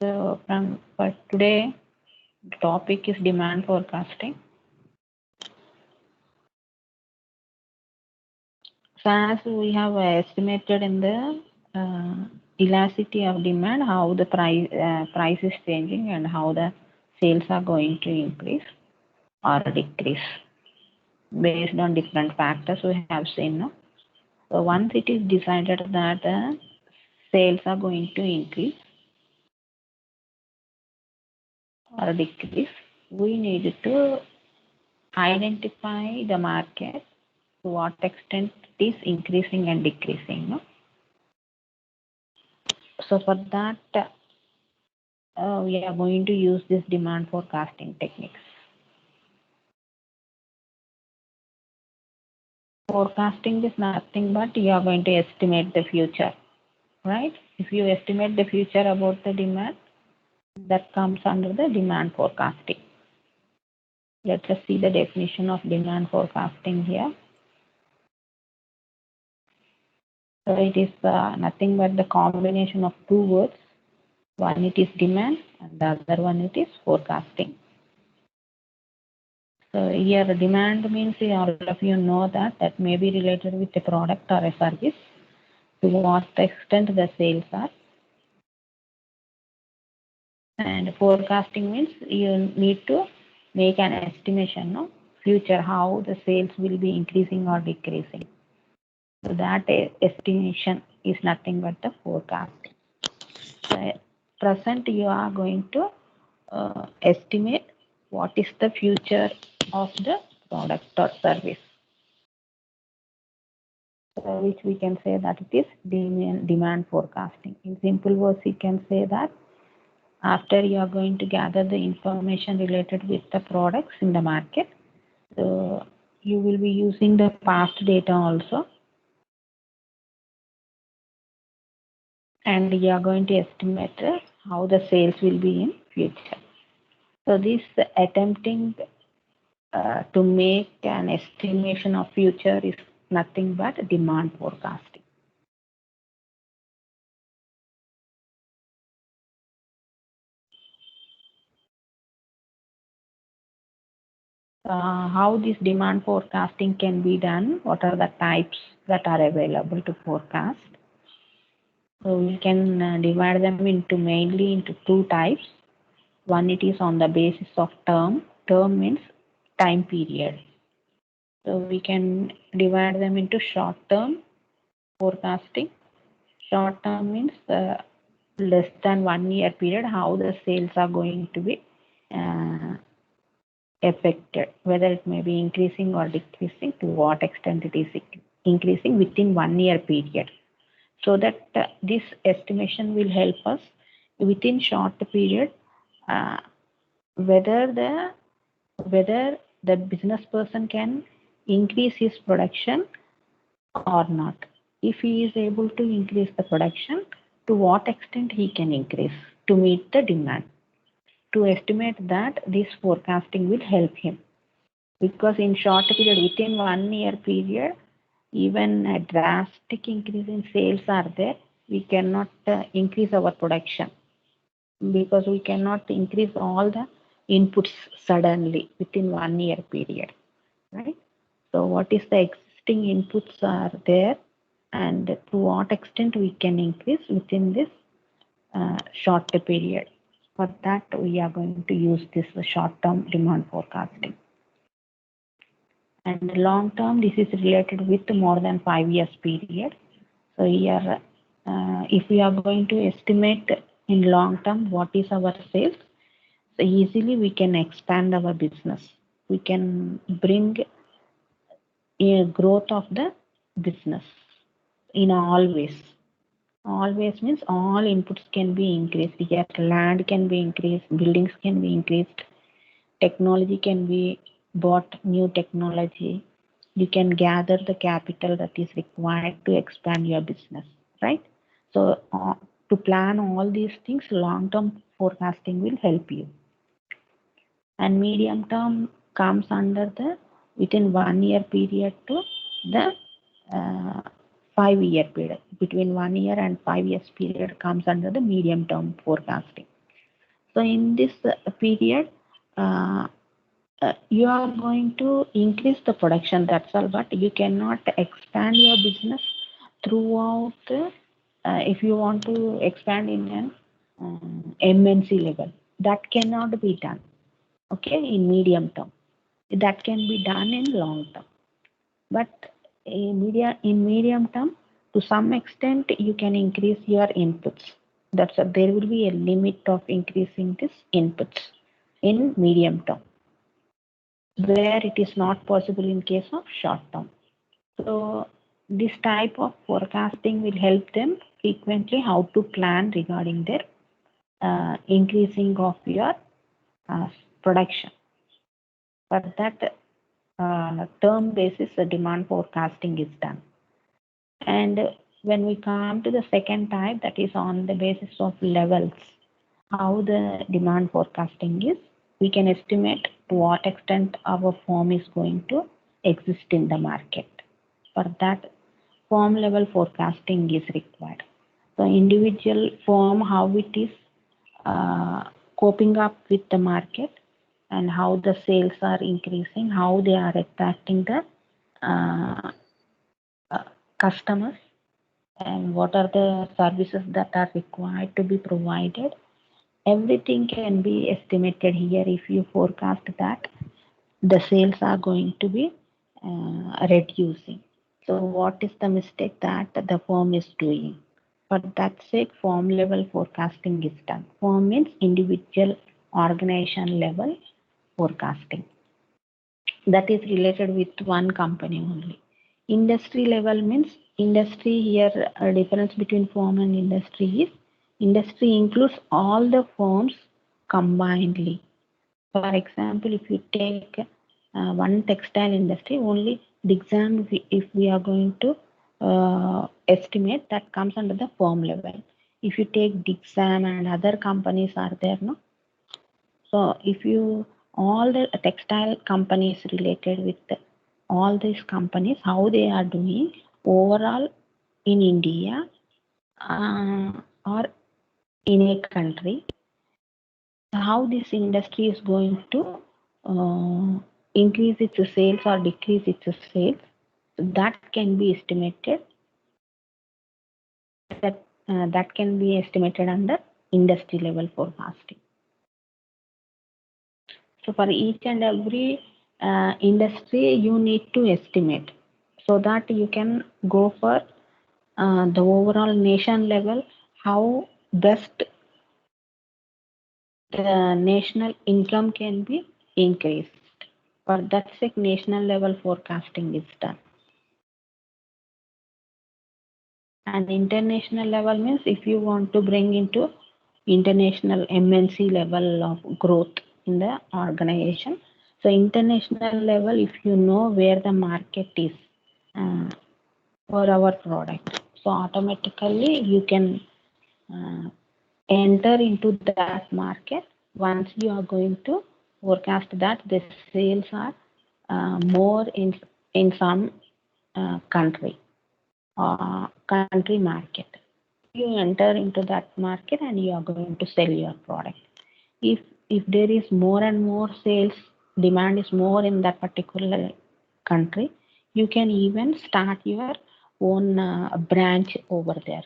So for today, the topic is demand forecasting. So as we have estimated in the elasticity of demand, how the price is changing and how the sales are going to increase or decrease based on different factors we have seen. No? So once it is decided that sales are going to increase or decrease, we need to identify the market to what extent it is increasing and decreasing. No? So for that, we are going to use this demand forecasting techniques. Forecasting is nothing but you are going to estimate the future, right? If you estimate the future about the demand, that comes under the demand forecasting. Let us see the definition of demand forecasting here. So it is nothing but the combination of two words. One it is demand and the other one it is forecasting. So here demand means all of you know that may be related with a product or a service, to what extent the sales are. And forecasting means you need to make an estimation of future, how the sales will be increasing or decreasing. So that estimation is nothing but the forecasting. So present you are going to estimate what is the future of the product or service. So which we can say that it is demand forecasting. In simple words, you can say that after you are going to gather the information related with the products in the market, so you will be using the past data also, and you are going to estimate how the sales will be in future. So this attempting to make an estimation of future is nothing but demand forecasting. How this demand forecasting can be done? What are the types that are available to forecast? So we can divide them into mainly into two types. One, it is on the basis of term. Term means time period. So we can divide them into short term forecasting. Short term means less than 1 year period, how the sales are going to be affected, whether it may be increasing or decreasing, to what extent it is increasing within 1 year period. So that this estimation will help us within short period whether the business person can increase his production or not. If he is able to increase the production, to what extent he can increase to meet the demand. To estimate that, this forecasting will help him, because in short period, within 1 year period, even a drastic increase in sales are there, we cannot increase our production, because we cannot increase all the inputs suddenly within 1 year period, right? So what is the existing inputs are there, and to what extent we can increase within this short period. For that, we are going to use this short-term demand forecasting. And long term, this is related with more than 5 years period. So here, if we are going to estimate in long term what is our sales, so easily we can expand our business. We can bring a growth of the business in all ways. All ways means all inputs can be increased. Here, land can be increased, buildings can be increased, technology can be bought, new technology. You can gather the capital that is required to expand your business, right? So to plan all these things, long-term forecasting will help you. And medium term comes under the within 1 year period to the 5 year period. Between 1 year and 5 years period comes under the medium term forecasting. So in this period, uh, you are going to increase the production, that's all, but you cannot expand your business throughout. If you want to expand in an MNC level, that cannot be done. Okay, in medium term, that can be done in long term, but in medium term, to some extent, you can increase your inputs. There will be a limit of increasing this inputs in medium term, where it is not possible in case of short term. So this type of forecasting will help them frequently how to plan regarding their increasing of your uh, production. For that term basis, the demand forecasting is done. And when we come to the second type, that is on the basis of levels, how the demand forecasting is, we can estimate to what extent our firm is going to exist in the market. For that, firm level forecasting is required. So individual firm, how it is uh, coping up with the market and how the sales are increasing, how they are attracting the uh, customers, and what are the services that are required to be provided. Everything can be estimated here if you forecast that the sales are going to be reducing. So, what is the mistake that the firm is doing? For that sake, firm level forecasting is done. Firm means individual organization level forecasting. That is related with one company only. Industry level means industry here, difference between firm and industry is industry includes all the firms combinedly. For example, if you take one textile industry, only Dixam, if we are going to estimate, that comes under the firm level. If you take Dixam and other companies are there, no? So if you all the textile companies related with all these companies, how they are doing overall in India or in a country, how this industry is going to increase its sales or decrease its sales, that can be estimated. That can be estimated under industry level forecasting. So for each and every industry, you need to estimate so that you can go for the overall nation level, how best the national income can be increased. For that sake, national level forecasting is done. And international level means if you want to bring into international MNC level of growth in the organization. So international level, if you know where the market is uh, for our product, so automatically you can enter into that market once you are going to forecast that the sales are more in some country country market. You enter into that market and you are going to sell your product. If there is more and more sales, demand is more in that particular country, you can even start your own branch over there.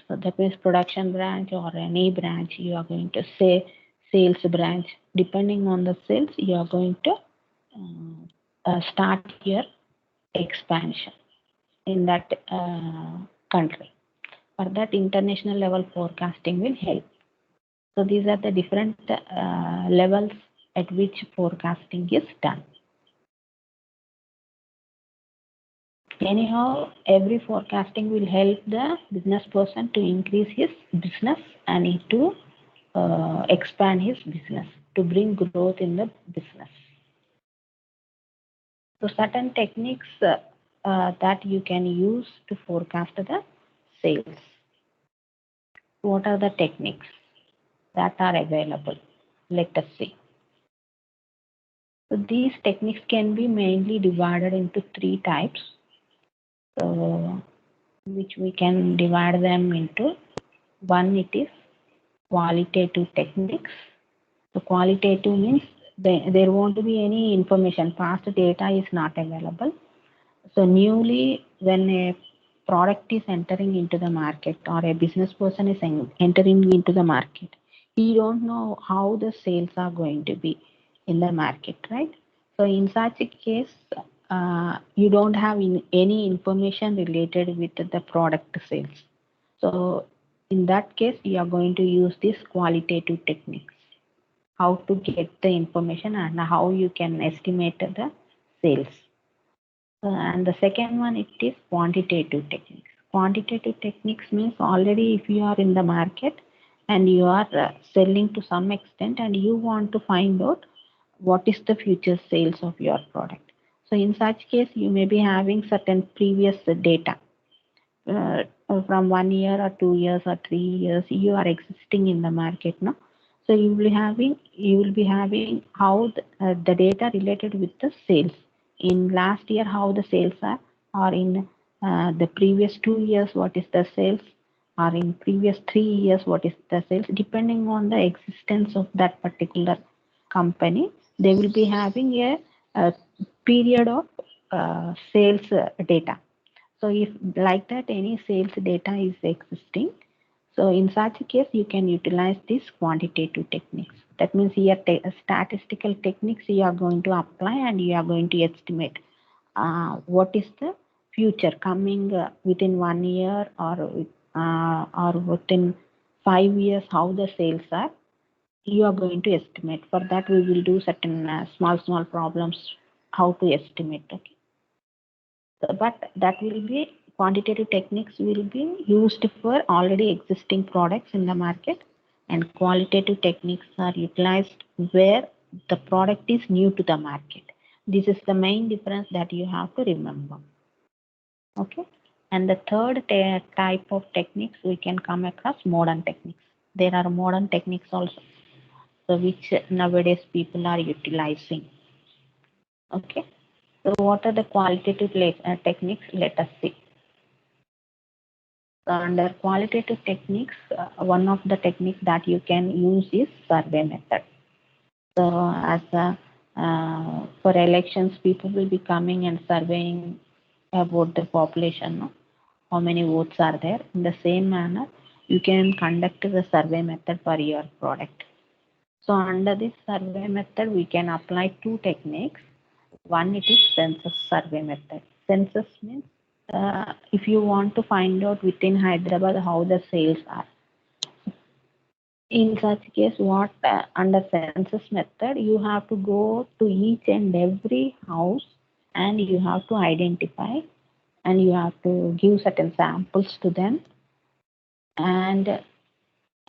So that means production branch or any branch you are going to say sales branch. Depending on the sales, you are going to start your expansion in that country. For that, international level forecasting will help. So these are the different levels at which forecasting is done. Anyhow, every forecasting will help the business person to increase his business and to expand his business, to bring growth in the business. So certain techniques that you can use to forecast the sales. What are the techniques that are available? Let us see. So these techniques can be mainly divided into three types, so which we can divide them into. One, it is qualitative techniques. So qualitative means there won't be any information. Past data is not available. So newly, when a product is entering into the market or a business person is entering into the market, he don't know how the sales are going to be in the market, right? So in such a case, you don't have any information related with the product sales. So in that case, you are going to use this qualitative techniques, how to get the information and how you can estimate the sales. And the second one, it is quantitative techniques. Quantitative techniques means already if you are in the market and you are selling to some extent and you want to find out what is the future sales of your product. So in such case, you may be having certain previous data from 1 year or 2 years or 3 years you are existing in the market now. So you will be having how the data related with the sales in last year, how the sales are, or in the previous 2 years what is the sales, or in previous 3 years what is the sales. Depending on the existence of that particular company, they will be having a period of sales data. So if like that any sales data is existing, so in such a case you can utilize these quantitative techniques. That means here statistical techniques you are going to apply and you are going to estimate what is the future coming within 1 year or within 5 years, how the sales are. You are going to estimate. For that we will do certain small problems how to estimate. Okay. But that will be quantitative techniques will be used for already existing products in the market, and qualitative techniques are utilized where the product is new to the market. This is the main difference that you have to remember. Okay. And the third type of techniques we can come across modern techniques. There are modern techniques also, so which nowadays people are utilizing. Okay. So what are the qualitative techniques? Let us see. Under qualitative techniques, one of the techniques that you can use is survey method. So as for elections, people will be coming and surveying about the population, no? How many votes are there. In the same manner, you can conduct the survey method for your product. So under this survey method, we can apply two techniques. One, it is census survey method. Census means if you want to find out within Hyderabad how the sales are. In such case, what under census method, you have to go to each and every house and you have to identify and you have to give certain samples to them, and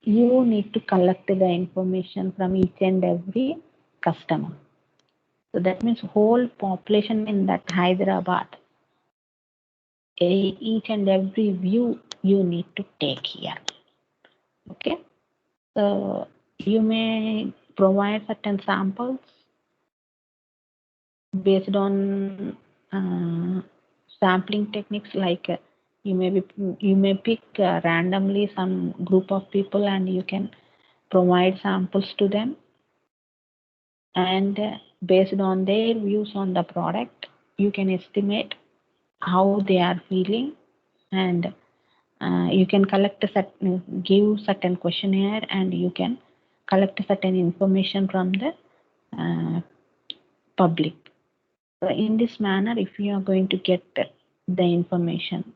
you need to collect the information from each and every customer. So that means whole population in that Hyderabad, each and every view you need to take here. Okay. So you may provide certain samples based on sampling techniques, like you may pick randomly some group of people and you can provide samples to them, and based on their views on the product you can estimate how they are feeling, and you can give certain questionnaire and you can collect certain information from the public. So in this manner, if you are going to get the information,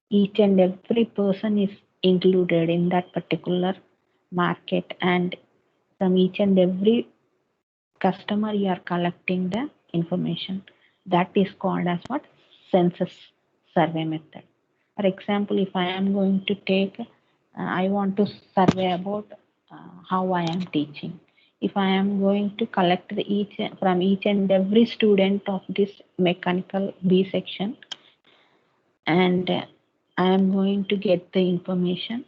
each and every person is included in that particular market, and from each and every customer you are collecting the information. That is called as what? Census survey method. For example, if I am going to take, I want to survey about how I am teaching. If I am going to collect from each and every student of this mechanical B section, and I am going to get the information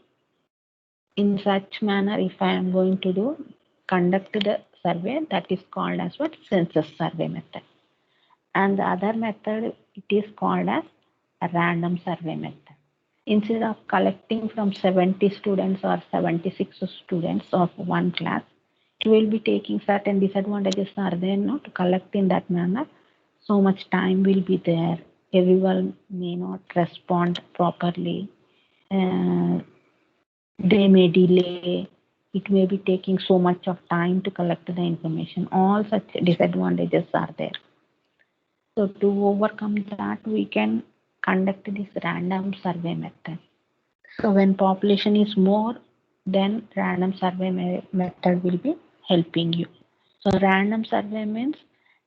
in such manner, if I am going to conduct the survey, that is called as what? Census survey method. And the other method, it is called as a random survey method. instead of collecting from 70 students or 76 students of one class, it will be taking certain disadvantages are there, not to collect in that manner. So much time will be there. Everyone may not respond properly. Uh, they may delay. It may be taking so much of time to collect the information. All such disadvantages are there. So to overcome that, we can conduct this random survey method. So when population is more, then random survey method will be helping you. So random survey means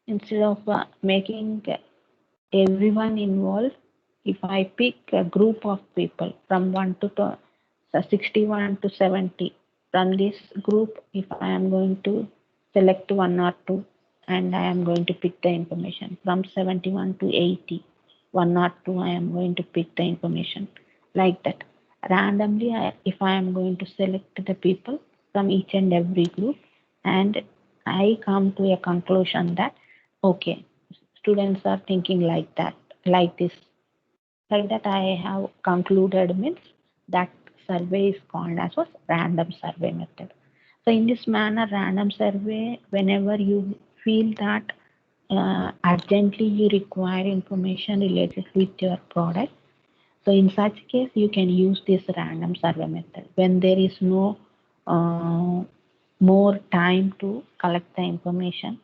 instead of making everyone involved, if I pick a group of people from 1 to 61 to 70, from this group, if I am going to select one or two, and I am going to pick the information from 71 to 80, one or two, I am going to pick the information like that. Randomly, if I am going to select the people from each and every group, and I come to a conclusion that, okay, students are thinking like that, like this, like that I have concluded means that survey is called as was random survey method. So in this manner, random survey, whenever you feel that urgently you require information related with your product, so in such case, you can use this random survey method. When there is no more time to collect the information,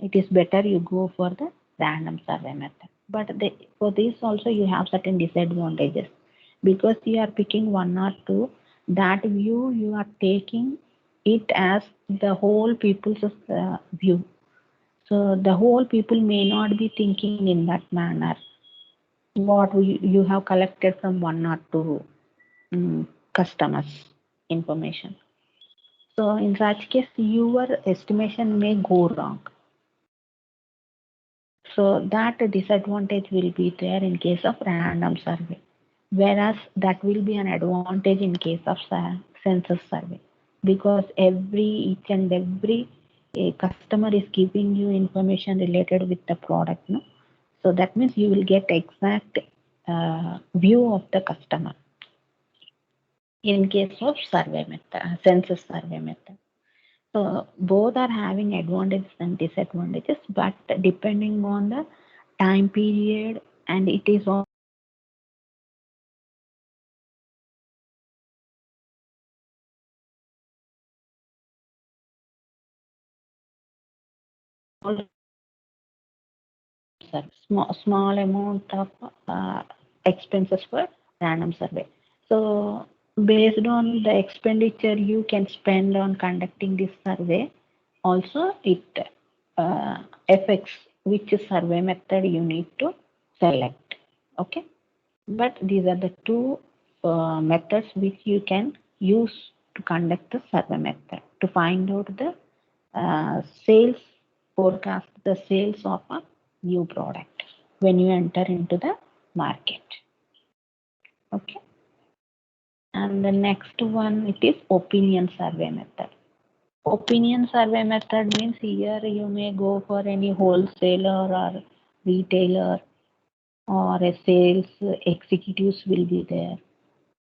it is better you go for the random survey method. But for this also you have certain disadvantages because you are picking one or two. That view you are taking it as the whole people's view. So the whole people may not be thinking in that manner what you have collected from one or two customers information. So in such case, your estimation may go wrong. So that disadvantage will be there in case of random survey, whereas that will be an advantage in case of census survey because each and every customer is giving you information related with the product. No? So that means you will get exact view of the customer in case of survey method, census survey method. So both are having advantages and disadvantages, but depending on the time period and it is all small amount of expenses for random survey. So based on the expenditure you can spend on conducting this survey, also it affects which survey method you need to select. Okay. But these are the two methods which you can use to conduct the survey method to find out the sales forecast, the sales of a new product when you enter into the market. Okay. And the next one, it is opinion survey method. Opinion survey method means here you may go for any wholesaler or retailer or a sales executives will be there.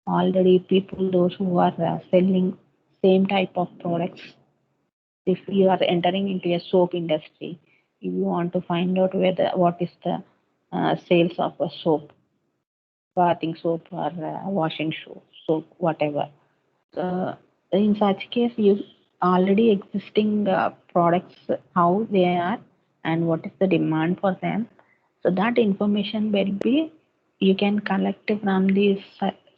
Already people those who are selling same type of products. If you are entering into a soap industry, if you want to find out whether what is the sales of a soap, bathing soap or washing soap, whatever. So in such case, you already existing products, how they are and what is the demand for them. So that information will be you can collect from these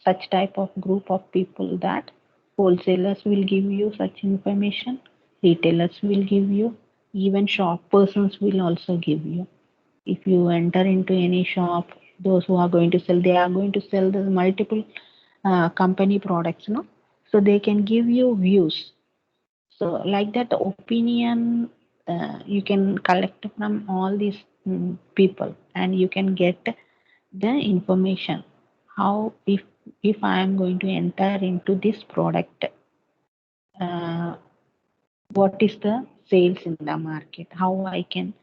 such type of group of people that wholesalers will give you such information, retailers will give you, even shop persons will also give you. If you enter into any shop, those who are going to sell, they are going to sell the multiple company products, no? So they can give you views. So like that opinion you can collect from all these people and you can get the information how if I am going to enter into this product, uh, what is the sales in the market, how I can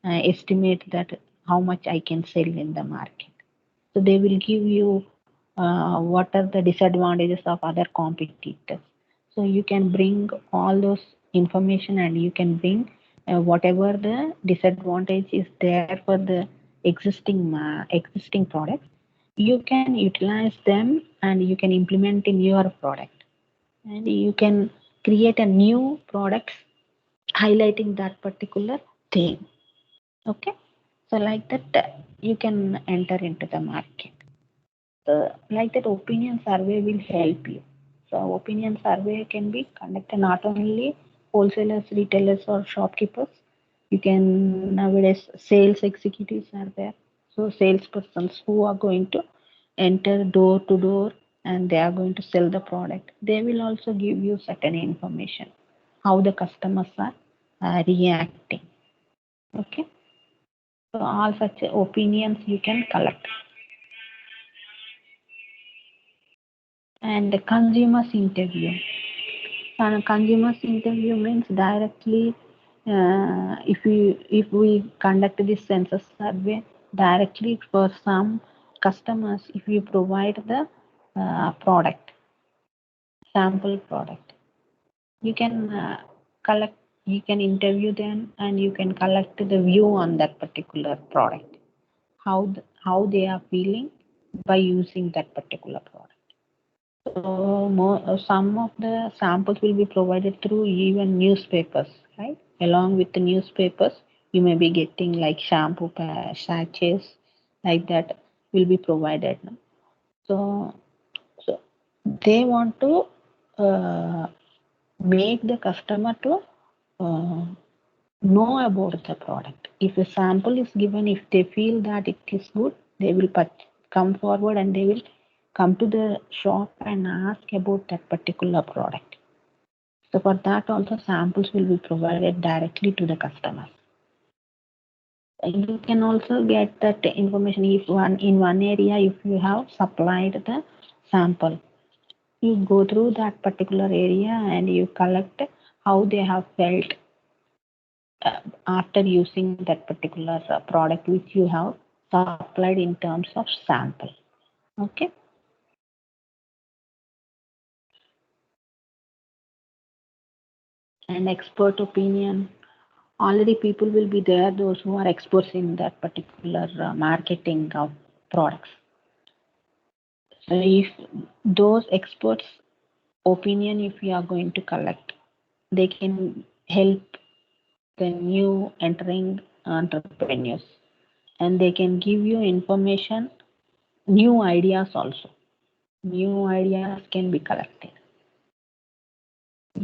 estimate that how much I can sell in the market. So they will give you what are the disadvantages of other competitors. So you can bring all those information and you can bring whatever the disadvantage is there for the existing products. You can utilize them and you can implement in your product, and you can create a new product highlighting that particular theme. Okay, so like that you can enter into the market. So like that opinion survey will help you. So opinion survey can be conducted not only wholesalers, retailers or shopkeepers. You can nowadays sales executives are there. So salespersons who are going to enter door to door and they are going to sell the product. They will also give you certain information how the customers are reacting. Okay. So all such opinions you can collect. And the consumers interview. And consumers interview means directly if we conduct this census survey directly for some customers, if you provide the product sample product, you can collect, you can interview them and you can collect the view on that particular product, how they are feeling by using that particular product. So some of the samples will be provided through even newspapers, right? Along with the newspapers, you may be getting like shampoo sachets like that will be provided. No? So they want to uh, make the customer to uh, know about the product. If a sample is given, if they feel that it is good, they will come forward and they will come to the shop and ask about that particular product. So for that also samples will be provided directly to the customers. You can also get that information if in one area if you have supplied the sample. You go through that particular area and you collect how they have felt after using that particular product which you have supplied in terms of sample. Okay. And expert opinion, already people will be there, those who are experts in that particular marketing of products. So if those experts opinion, if we are going to collect, they can help the new entering entrepreneurs, and they can give you information, new ideas also. New ideas can be collected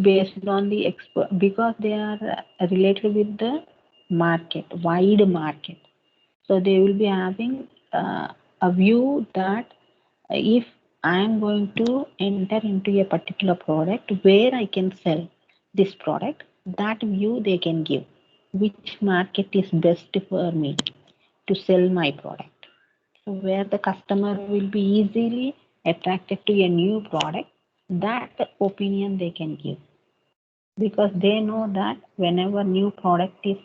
based on the expert because they are related with the market, wide market. So they will be having a view that if I am going to enter into a particular product where I can sell this product, that view they can give. Which market is best for me to sell my product? So where the customer will be easily attracted to a new product, that opinion they can give because they know that whenever new product is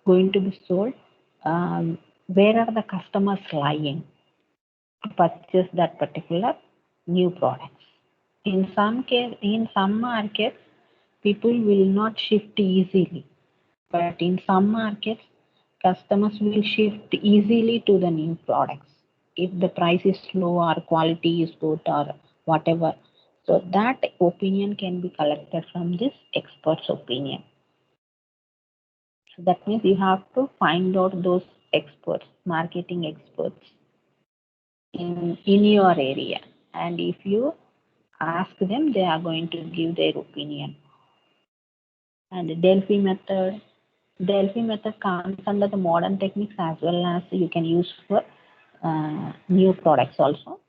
going to be sold, where are the customers lying to purchase that particular new products. In some markets, people will not shift easily, but in some markets, customers will shift easily to the new products if the price is low or quality is good or whatever. So that opinion can be collected from this expert's opinion. So that means you have to find out those experts, marketing experts in your area. And if you ask them, they are going to give their opinion. And the Delphi method comes under the modern techniques as well as you can use for new products also.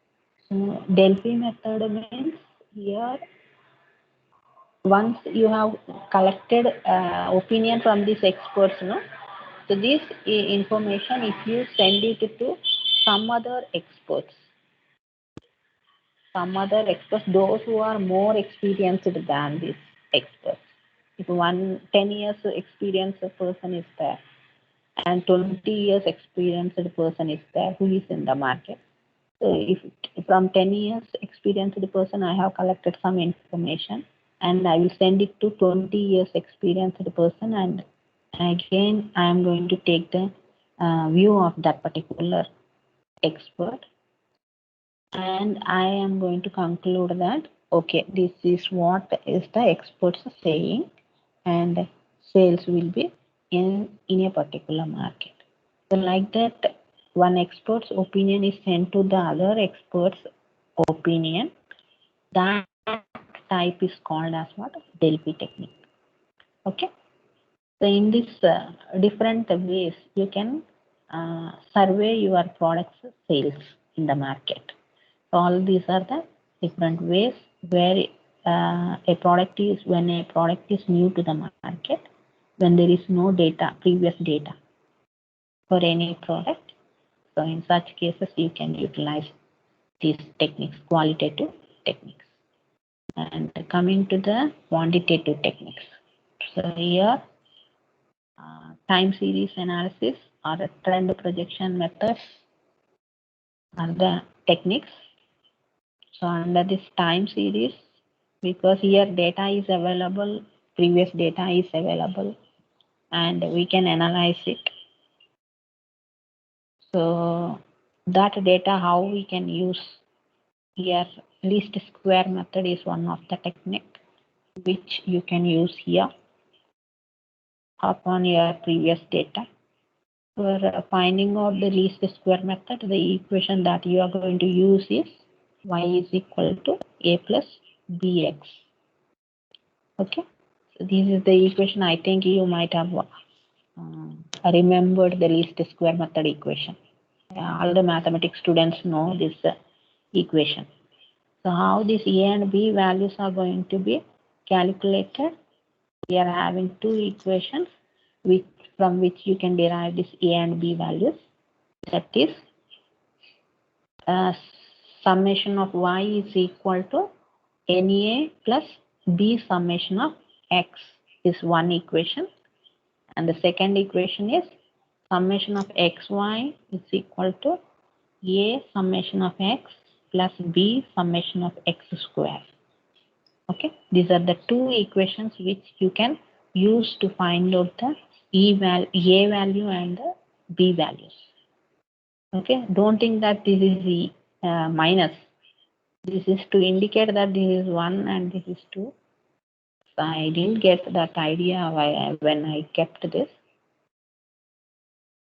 So Delphi method means here once you have collected opinion from these experts, no? So this information, if you send it to some other experts, those who are more experienced than these experts. If 10 years experienced person is there and 20 years experienced person is there who is in the market. if from 10 years experienced person, I have collected some information and I will send it to 20 years experienced person, and again I am going to take the view of that particular expert, and I am going to conclude that okay, this is what is the experts saying, and sales will be in a particular market. So like that, one expert's opinion is sent to the other expert's opinion. That type is called as what? Delphi technique. Okay. So in this different ways, you can survey your product's sales in the market. So all these are the different ways where when a product is new to the market, when there is no data, previous data for any product. So in such cases, you can utilize these techniques, qualitative techniques. And coming to the quantitative techniques. So here, time series analysis or a trend projection methods are the techniques. So under this time series, because here data is available, previous data is available, and we can analyze it. So that data, how we can use here, least square method is one of the technique which you can use here upon your previous data. For finding out the least square method, the equation that you are going to use is y is equal to a plus bx. Okay, so this is the equation. I think you might have remembered the least square method equation. All the mathematics students know this equation. So how these a and b values are going to be calculated? We are having two equations from which you can derive this a and b values. That is summation of y is equal to NA plus b summation of x is one equation, and the second equation is summation of xy is equal to a summation of x plus b summation of x square. Okay, these are the two equations which you can use to find out the a value and the b values. Okay, don't think that this is the minus. This is to indicate that this is 1 and this is 2. So I didn't get that idea when I kept this.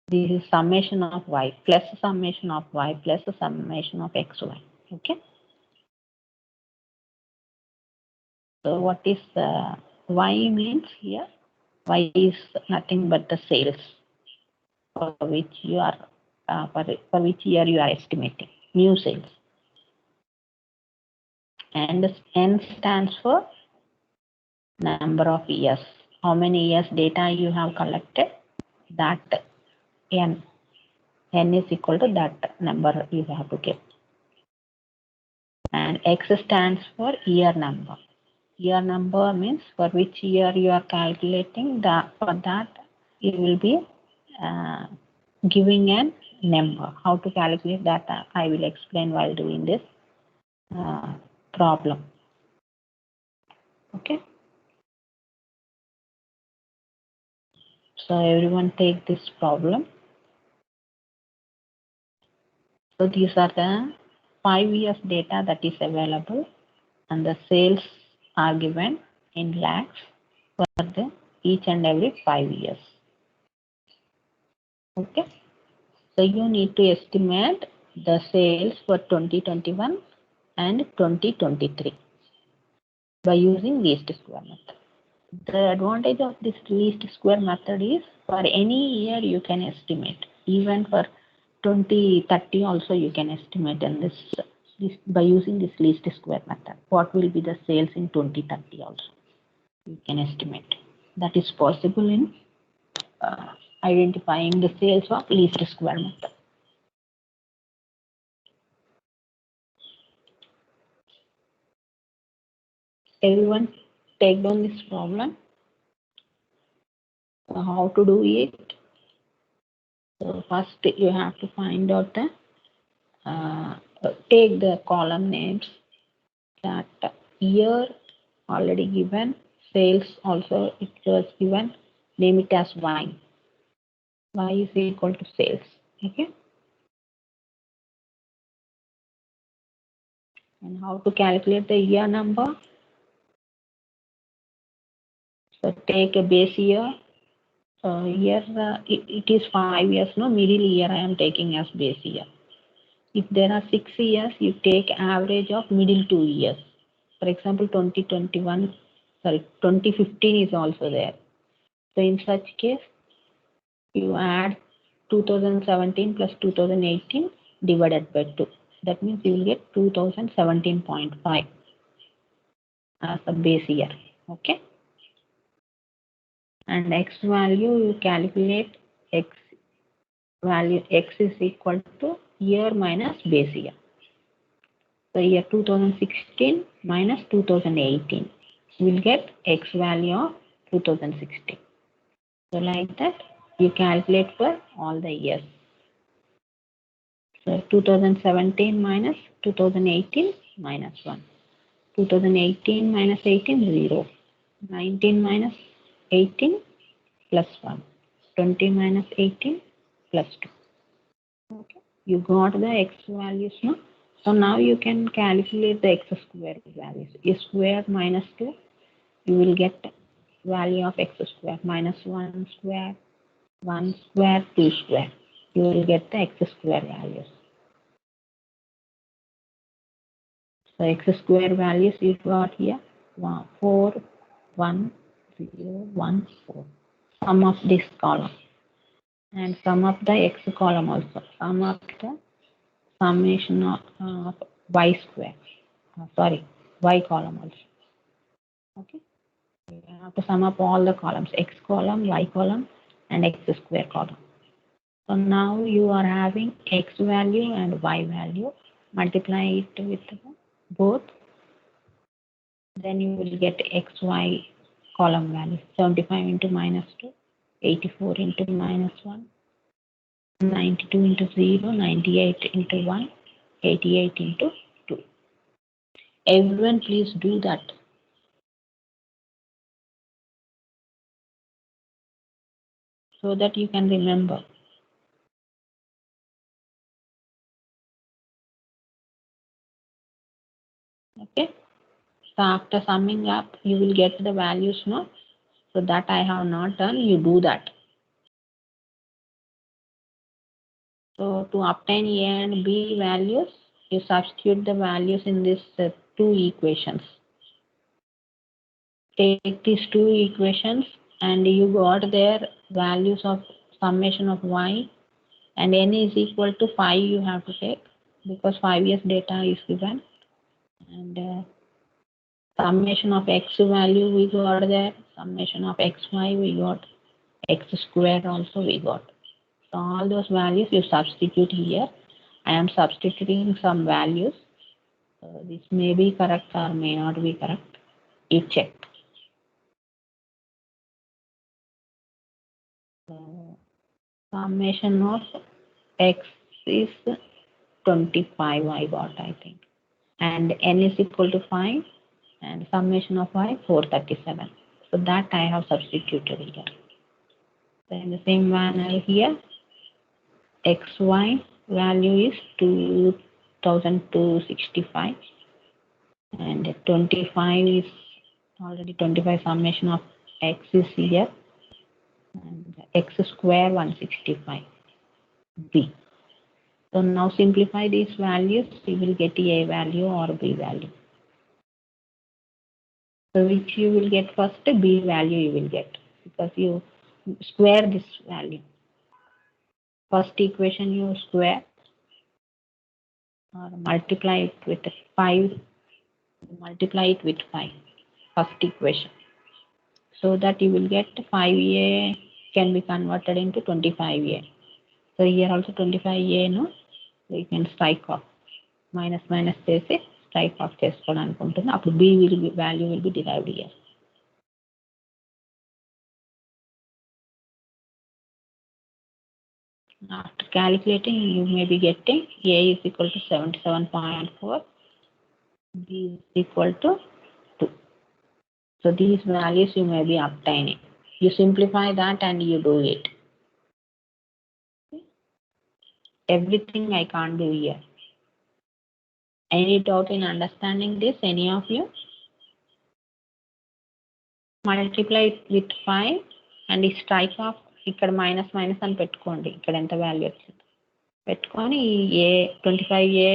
This is summation of y plus summation of y plus summation of xy. Okay. So what is y means here? Y is nothing but the sales for which you are for which year you are estimating new sales, and n stands for number of years. How many years data you have collected? That n is equal to that number you have to get. And x stands for year number. Year number means for which year you are calculating. For that you will be giving a number. How to calculate that I will explain while doing this problem. Okay. So everyone take this problem. So these are the 5 years data that is available, and the sales are given in lakhs for the each and every 5 years. Okay. So you need to estimate the sales for 2021 and 2023 by using least square method. The advantage of this least square method is for any year you can estimate. Even for 2030 also you can estimate, and this by using this least square method. What will be the sales in 2030 also you can estimate. That is possible in identifying the sales of least square method. Everyone take down this problem. So how to do it? So first you have to find out the take the column names that year already given, sales also it was given, name it as Y. Y is equal to sales. Okay. And how to calculate the year number? So take a base year. Here it is 5 years, no, middle year I am taking as base year. If there are 6 years, you take average of middle 2 years. For example, 2015 is also there. So in such case, you add 2017 plus 2018 divided by 2. That means you will get 2017.5 as a base year. Okay. And x value, you calculate x value, x is equal to year minus base year. So year 2016 minus 2018 will get x value of 2016. So like that you calculate for all the years. So 2017 minus 2018 minus 1. 2018 minus 18 0. 19 minus 18 plus 1. 20 minus 18 plus 2. Okay. You got the x values now. So now you can calculate the x square values. A square minus 2, you will get value of x square minus 1 square, 1 square, 2 square. You will get the x square values. So x square values you got here 4, 1, 0, 1, 4. Sum of this column and sum of the x column also. Sum of the summation of y square. Y column also. Okay. You have to sum up all the columns, x column, y column, and x square column. So now you are having x value and y value. Multiply it with both. Then you will get xy column value. 75 into minus 2, 84 into minus 1, 92 into 0, 98 into 1, 88 into 2. Everyone please do that. So that you can remember. Okay. So after summing up, you will get the values now. So that I have not done, you do that. So to obtain A and B values, you substitute the values in these two equations. Take these two equations and you got their values of summation of y and n is equal to 5 you have to take because 5 years data is given and summation of x value we got there, summation of xy we got, x square also we got. So all those values you substitute here. I am substituting some values. This may be correct or may not be correct. You check. Summation of x is 25 I got I think. And n is equal to 5 and summation of y 437. So that I have substituted here. Then the same manner here xy value is 2265 and 25 is already 25 summation of x is here and x square 165 b. So now simplify these values, you will get a value or b value. So which you will get first, b value you will get because you square this value. First equation you square or multiply it with 5, multiply it with 5, first equation. So that you will get 5a can be converted into 25a. So here also 25a no, so you can strike off. Minus minus చేసి strike off చేసుకోవాలనుకుంటుంది అప్పుడు b value will be derived here. After calculating, you may be getting A is equal to 77.4, B is equal to 2. So these values you may be obtaining. You simplify that and you do it. Everything I can't do here. Any doubt in understanding this, any of you? Multiply it with 5 and strike off ఇక్కడ minus minus అని పెట్టుకోండి. ఇక్కడ ఎంత value వచ్చింది పెట్టుకొని ఏ 25A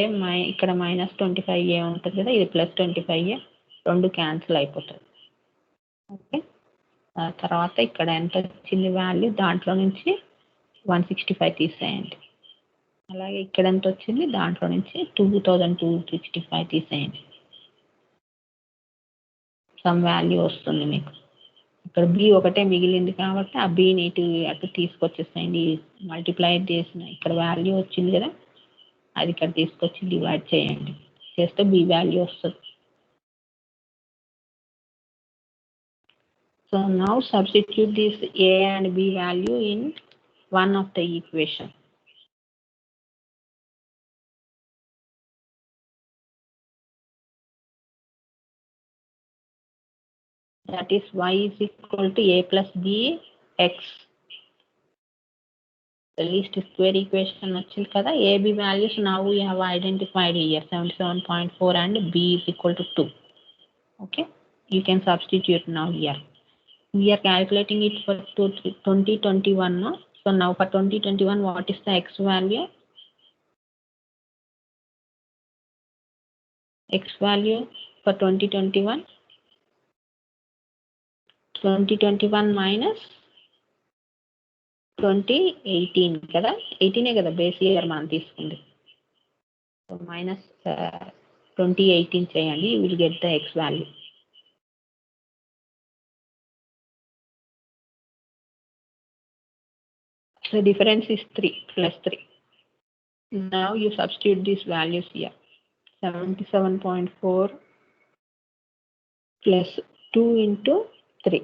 ఇక్కడ minus 25A ఉంటుంది కదా, ఇది ప్లస్ 25A, రెండు క్యాన్సిల్ అయిపోతుంది. ఓకే, తర్వాత ఇక్కడ ఎంత వచ్చింది వాల్యూ, దాంట్లో నుంచి 165 తీసేయండి. అలాగే ఇక్కడ ఎంత వచ్చింది, దాంట్లో నుంచి 2265 తీసేయండి. సమ్ వాల్యూ వస్తుంది మీకు. ఇక్కడ బి ఒకటే మిగిలింది కాబట్టి ఆ బిని అటు తీసుకొచ్చేసేయండి. మల్టిప్లై చేసిన ఇక్కడ వాల్యూ వచ్చింది కదా, అది ఇక్కడ తీసుకొచ్చి డివైడ్ చేయండి. చేస్తే బి వాల్యూ వస్తుంది. So now substitute this A and B value in one of the equation. That is y is equal to a plus b x. The least square equation వచ్చింది కదా. A b values now we have identified here 77.4 and b is equal to 2. Okay, you can substitute now here. We are calculating it for 2021. No? So now for 2021, what is the x value? X value for 2021. 2021 minus 2018 కదా, 18 కదా base year మనం తీసుకుంది. So minus 2018 చేయండి, you will get the X value. So difference is 3 plus 3. Now you substitute these values here. 77.4 plus 2 into 3.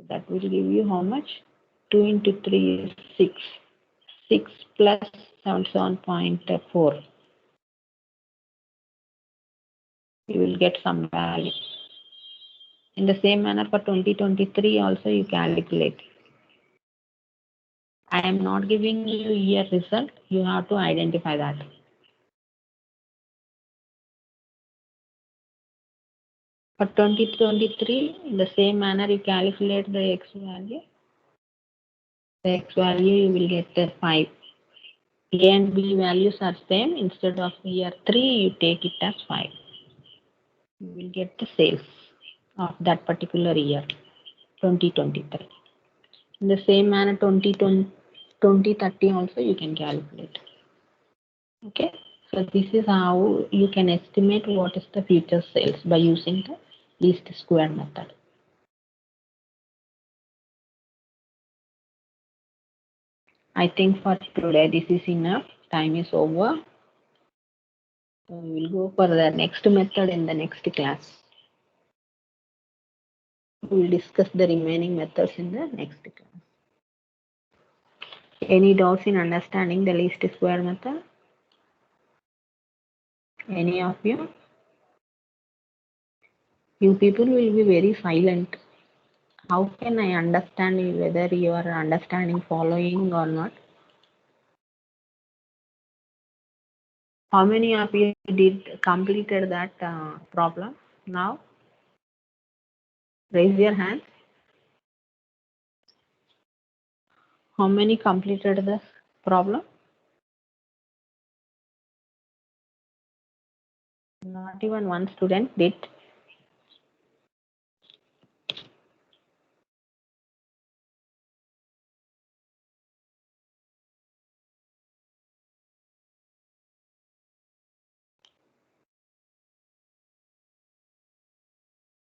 That will give you how much? 2 into 3 is 6. 6 plus 77.4. You will get some value. In the same manner for 2023 also you calculate. I am not giving you year result. You have to identify that. For 2023, in the same manner you calculate the x value. The x value you will get 5. A and B values are same. Instead of year 3, you take it as 5. You will get the sales of that particular year, 2023. In the same manner, 2030 also you can calculate. Okay, so this is how you can estimate what is the future sales by using the least square method. I think for today this is enough. Time is over. So we will go for the next method in the next class. We will discuss the remaining methods in the next class. Any doubts in understanding the least square method? Any of you? You people will be very silent. How can I understand whether you are understanding following or not? How many of you completed that problem now? Raise your hand. How many completed this problem? Not even one student did.